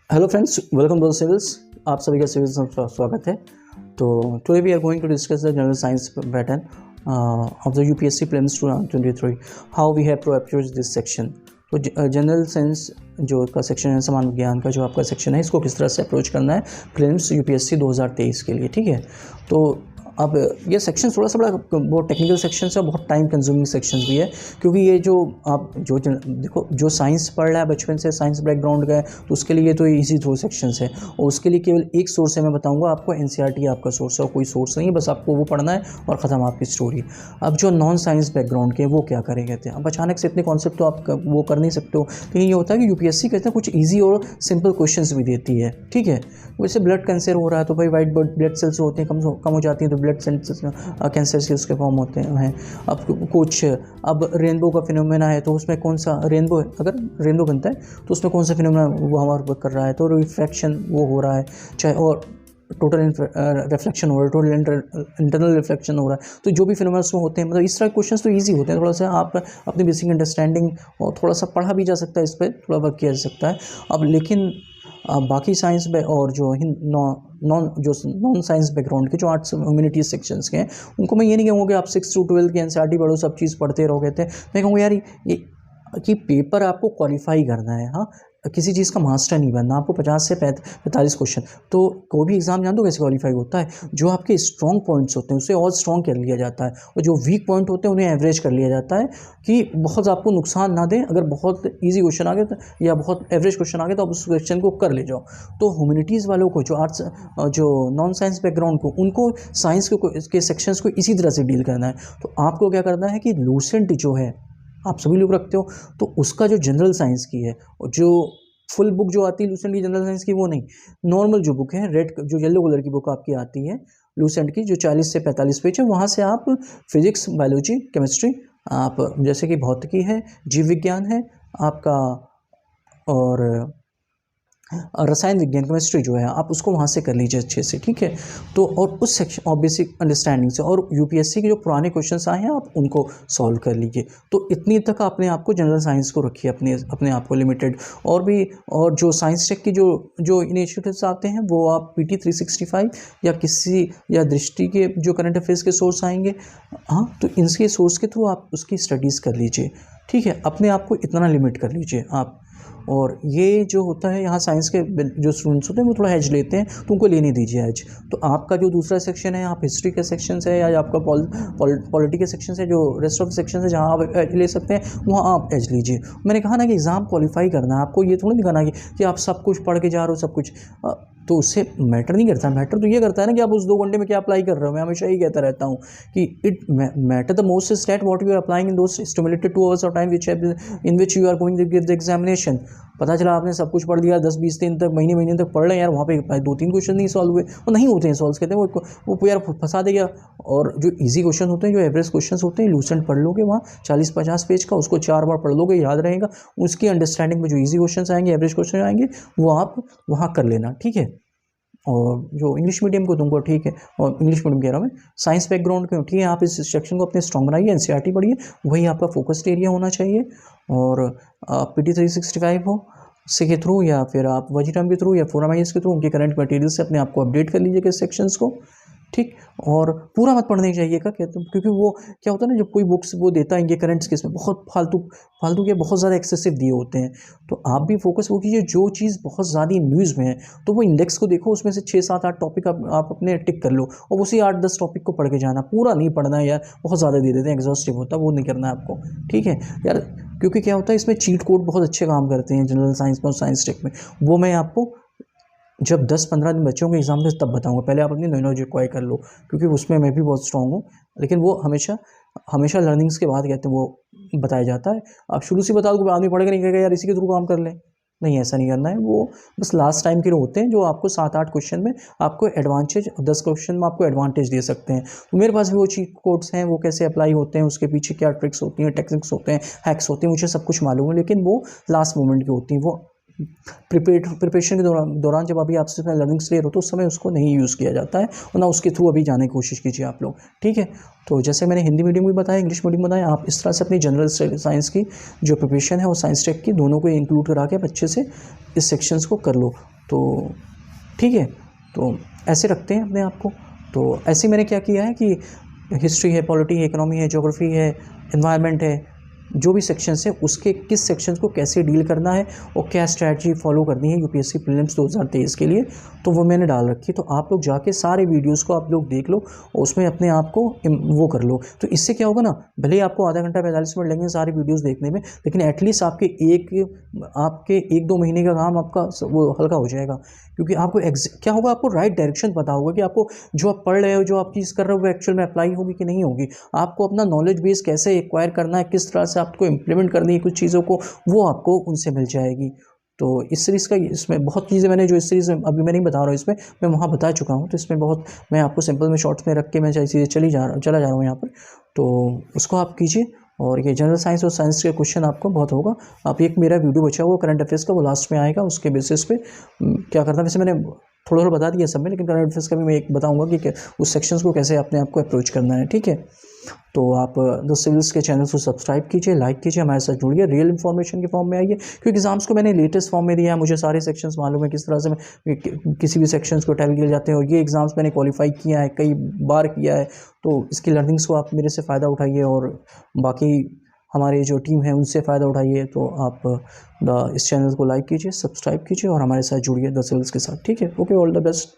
Hello friends, welcome to civils. आप सभी का सिविल्स में स्वागत है। तो today we are going to discuss the general science pattern of the UPSC prelims 2023, how we have to approach this section. तो general science जो का सेक्शन है, सामान्य विज्ञान का जो आपका सेक्शन है, इसको किस तरह से अप्रोच करना है प्रीलिम्स यूपीएससी 2023 के लिए, ठीक है। तो अब ये सेक्शन थोड़ा सा बड़ा बहुत टेक्निकल सेक्शन है, बहुत टाइम कंज्यूमिंग सेक्शन भी है, क्योंकि ये जो आप जो देखो जो साइंस पढ़ रहा है बचपन से, साइंस बैकग्राउंड का है, तो उसके लिए तो इजी थ्रो सेक्शन है। और उसके लिए केवल एक सोर्स है, मैं बताऊंगा आपको, एनसीईआरटी आपका सोर्स है और कोई सोर्स नहीं है, बस आपको वो पढ़ना है और ख़त्म आपकी स्टोरी। अब जो नॉन साइंस बैकग्राउंड के वो क्या करें कहते हैं। अब अचानक से इतने कॉन्सेप्ट तो आप वो कर नहीं सकते हो। लेकिन ये होता है कि यूपीएससी कहते हैं कुछ ईजी और सिंपल क्वेश्चन भी देती है, ठीक है। वैसे ब्लड कैंसर हो रहा है तो भाई वाइट ब्लड सेल्स होते हैं, कम हो जाती हैं, तो ब्लड सेल्स कैंसर से उसके फॉर्म होते हैं। अब कुछ अब रेनबो का फिनोमेना है, तो उसमें कौन सा रेनबो है, अगर रेनबो बनता है तो उसमें कौन सा फिनोमेना वो हमारा वर्क कर रहा है, तो रिफ्रैक्शन वो हो रहा है, चाहे और टोटल रिफ्लेक्शन हो रहा है, टोटल इंटरनल रिफ्लेक्शन हो रहा है। तो जो भी फिनोमेना उसमें होते हैं, मतलब इस तरह के क्वेश्चंस तो इजी होते हैं। थोड़ा सा आप अपनी बेसिक अंडरस्टैंडिंग और थोड़ा सा पढ़ा भी जा सकता है, इस पर थोड़ा वर्क किया जा सकता है। अब लेकिन बाकी साइंस में और जो नॉन साइंस बैकग्राउंड के जो आर्ट्स ह्यूमैनिटीज सेक्शंस के हैं, उनको मैं ये नहीं कहूँगा कि आप 6 to 12 की एनसीईआरटी पढ़ो, सब चीज़ पढ़ते रहो कहते हैं। मैं कहूँगा यार ये कि पेपर आपको क्वालिफाई करना है, हाँ, किसी चीज़ का मास्टर नहीं बनना। आपको 50 से 45 क्वेश्चन, तो कोई भी एग्जाम जान दो कैसे क्वालिफाई होता है। जो आपके स्ट्रॉन्ग पॉइंट्स होते हैं उसे और स्ट्रॉन्ग कर लिया जाता है, और जो वीक पॉइंट होते हैं उन्हें एवरेज कर लिया जाता है, कि बहुत आपको नुकसान ना दें। अगर बहुत ईजी क्वेश्चन आ गए तो, या बहुत एवरेज क्वेश्चन आ गए, तो आप उस क्वेश्चन को कर ले जाओ। तो ह्यूमैनिटीज़ वालों को, जो आर्ट्स जो नॉन साइंस बैकग्राउंड को, उनको साइंस के सेक्शंस को इसी तरह से डील करना है। तो आपको क्या करना है कि लूसेंट जो है, आप सभी लोग रखते हो, तो उसका जो जनरल साइंस की है, जो फुल बुक जो आती है लूसेंट की जनरल साइंस की, वो नहीं, नॉर्मल जो बुक है, रेड जो येलो कलर की बुक आपकी आती है लूसेंट की, जो 40 से 45 पेज है, वहाँ से आप फिजिक्स, बायोलॉजी, केमिस्ट्री, आप जैसे कि भौतिकी है, जीव विज्ञान है आपका, और रसायन विज्ञान, केमिस्ट्री जो है, आप उसको वहाँ से कर लीजिए अच्छे से, ठीक है। तो और उस सेक्शन और बेसिक अंडरस्टैंडिंग से, और यूपीएससी के जो पुराने क्वेश्चंस आए हैं आप उनको सॉल्व कर लीजिए। तो इतनी तक अपने आप को जनरल साइंस को रखिए, अपने आप को लिमिटेड। और भी, और जो साइंस टेक की जो इनिशिएटिव्स आते हैं, वो आप PT 365 या किसी या दृष्टि के जो करंट अफेयर्स के सोर्स आएंगे, हाँ, तो इनके सोर्स के थ्रू आप उसकी स्टडीज़ कर लीजिए, ठीक है। अपने आप को इतना लिमिट कर लीजिए आप। और ये जो होता है, यहाँ साइंस के जो स्टूडेंट्स होते हैं वो थोड़ा एज लेते हैं, तो उनको लेने दीजिए एज। तो आपका जो दूसरा सेक्शन है, आप हिस्ट्री के सेक्शन है, या आपका पॉलिटी के सेक्शन है, जो रेस्ट ऑफ सेक्शन है जहाँ आप एज ले सकते हैं, वहाँ आप एज लीजिए। मैंने कहा ना कि एग्ज़ाम क्वालिफाई करना है आपको, ये थोड़ी दिखाना कि आप सब कुछ पढ़ के जा रहे हो, सब कुछ तो उससे मैटर नहीं करता। मैटर तो ये करता है ना कि आप उस 2 घंटे में क्या अप्लाई कर रहे हो। मैं हमेशा यही कहता रहता हूँ कि it matter the most is that what you are applying in those stimulated 2 hours of time in which you are going to give the examination. पता चला आपने सब कुछ पढ़ लिया, 10-20 दिन तक, महीने तक पढ़ रहे हैं यार, वहाँ पे 2-3 क्वेश्चन नहीं सॉल्व हुए, वो नहीं होते हैं सॉल्व, कहते हैं वो यार फंसा देगा। और जो इजी क्वेश्चन होते हैं, जो एवरेज क्वेश्चन होते हैं, लूसेंट पढ़ लोगे वहाँ 40-50 पेज का, उसको 4 बार पढ़ लोगे, याद रहेगा। उसकी अंडरस्टैंडिंग में जो ईजी क्वेश्चन आएंगे, एवरेज क्वेश्चन आएंगे, वो आप वहाँ कर लेना, ठीक है। और जो इंग्लिश मीडियम को तुमको, ठीक है, और इंग्लिश मीडियम कह रहा हूँ मैं, साइंस बैकग्राउंड के, ठीक है, आप इस सेक्शन को अपने स्ट्रॉन्ग बनाइए, एनसीईआरटी पढ़िए, वही आपका फोकस्ड एरिया होना चाहिए। और PT 365 हो से के थ्रू, या फिर आप वजीटर्म के थ्रू, या फोरम IAS के थ्रू, उनके करंट मटेरियल से अपने आप को अपडेट कर लीजिएगा सेक्शंस को, ठीक। और पूरा मत पढ़ने चाहिएगा, कहते हैं, क्योंकि वो क्या होता है ना, जब कोई बुक्स वो देता है इनके करंट्स के, इसमें बहुत फालतू के बहुत ज़्यादा एक्सेसिव दिए होते हैं। तो आप भी फोकस वो कीजिए, जो चीज़ बहुत ज़्यादा न्यूज़ में है, तो वो इंडेक्स को देखो, उसमें से 6-7-8 टॉपिक आप अपने टिक कर लो, और उसी 8-10 टॉपिक को पढ़ के जाना। पूरा नहीं पढ़ना है यार, बहुत ज़्यादा दे देते हैं, एग्जॉस्टिव होता है, वो नहीं करना है आपको, ठीक है यार। क्योंकि क्या होता है, इसमें चीट कोड बहुत अच्छे काम करते हैं जनरल साइंस में और साइंस टेक में। वो मैं आपको जब 10-15 दिन बच्चों के एग्जाम में तब बताऊंगा। पहले आप अपनी नॉलेज एक्वायर कर लो, क्योंकि उसमें मैं भी बहुत स्ट्रॉन्ग हूँ। लेकिन वो हमेशा लर्निंग्स के बाद कहते हैं, वो बताया जाता है। आप शुरू से बता दो, आदमी पढ़ेगा नहीं, कहेगा यार इसी के थ्रू काम कर लें। नहीं, ऐसा नहीं करना है। वो बस लास्ट टाइम के होते हैं, जो आपको 7-8 क्वेश्चन में आपको एडवांटेज, 10 क्वेश्चन में आपको एडवांटेज दे सकते हैं। तो मेरे पास भी वो चीट कोड्स हैं, वो कैसे अप्लाई होते हैं, उसके पीछे क्या ट्रिक्स होती हैं, टेक्निक्स होते हैं, हैक्स होते हैं, मुझे सब कुछ मालूम है। लेकिन वो लास्ट मोमेंट की होती हैं, वो प्रिपरेशन के दौरान जब अभी आपसे लर्निंग क्लियर हो, तो उस समय उसको नहीं यूज़ किया जाता है, और ना उसके थ्रू अभी जाने की कोशिश कीजिए आप लोग, ठीक है। तो जैसे मैंने हिंदी मीडियम भी बताया, इंग्लिश मीडियम बताया, आप इस तरह से अपनी जनरल साइंस की जो प्रिपरेशन है, वो साइंस टेक की दोनों को इंक्लूड करा के आप अच्छे से इस सेक्शंस को कर लो। तो ठीक है, तो ऐसे रखते हैं अपने आप को। तो ऐसे मैंने क्या किया है कि हिस्ट्री है, पॉलिटी है, इकोनॉमी है, ज्योग्राफी है, एनवायरनमेंट है, जो भी सेक्शंस है उसके किस सेक्शंस को कैसे डील करना है और क्या स्ट्रैटेजी फॉलो करनी है यूपीएससी प्रीलिम्स 2023 के लिए, तो वो मैंने डाल रखी है। तो आप लोग जाके सारे वीडियोस को आप लोग देख लो और उसमें अपने आप को वो कर लो। तो इससे क्या होगा ना, भले ही आपको आधा घंटा 45 मिनट लगेंगे सारी वीडियोस देखने में, लेकिन एटलीस्ट आपके एक दो महीने का काम आपका वो हल्का हो जाएगा, क्योंकि आपको क्या होगा, आपको राइट डायरेक्शन पता होगा कि आपको जो आप पढ़ रहे हो, जो आप चीज़ कर रहे हो, वो एक्चुअल में अप्लाई होगी कि नहीं होगी। आपको अपना नॉलेज बेस कैसे एक्वायर करना है, किस तरह से आपको इम्प्लीमेंट करनी है कुछ चीज़ों को, वो आपको उनसे मिल जाएगी। तो इस सीरीज़ का, इसमें बहुत चीज़ें मैंने जो इस सीरीज़ में अभी मैं नहीं बता रहा हूँ, इसमें मैं वहाँ बता चुका हूँ। तो इसमें बहुत मैं आपको सिंपल में शॉर्ट्स में रख के मैं चीज़ें चला जा रहा हूँ यहाँ पर। तो उसको आप कीजिए। और ये जनरल साइंस और साइंस के क्वेश्चन आपको बहुत होगा। आप एक मेरा वीडियो बचा हुआ करंट अफेयर्स का, वो लास्ट में आएगा, उसके बेसिस पे क्या करना है। वैसे मैंने थोड़ा थोड़ा बता दिया सब में, लेकिन करंट अफेयर्स का भी मैं एक बताऊंगा कि उस सेक्शंस को कैसे अपने आप को अप्रोच करना है। ठीक है, तो आप द सिविल्स के चैनल को सब्सक्राइब कीजिए, लाइक कीजिए, हमारे साथ जुड़िए, रियल इन्फॉर्मेशन के फॉर्म में आइए, क्योंकि एग्जाम्स को मैंने लेटेस्ट फॉर्म में दिया है। मुझे सारे सेक्शंस मालूम है किस तरह से किसी भी सेक्शंस को टैकल किए जाते हैं, और ये एग्ज़ाम्स मैंने क्वालिफाई किया है, कई बार किया है। तो इसकी लर्निंग्स को आप मेरे से फ़ायदा उठाइए और बाकी हमारी जो टीम है उनसे फ़ायदा उठाइए। तो आप इस चैनल को लाइक कीजिए, सब्सक्राइब कीजिए और हमारे साथ जुड़िए द सिविल्स के साथ। ठीक है, ओके, ऑल द बेस्ट।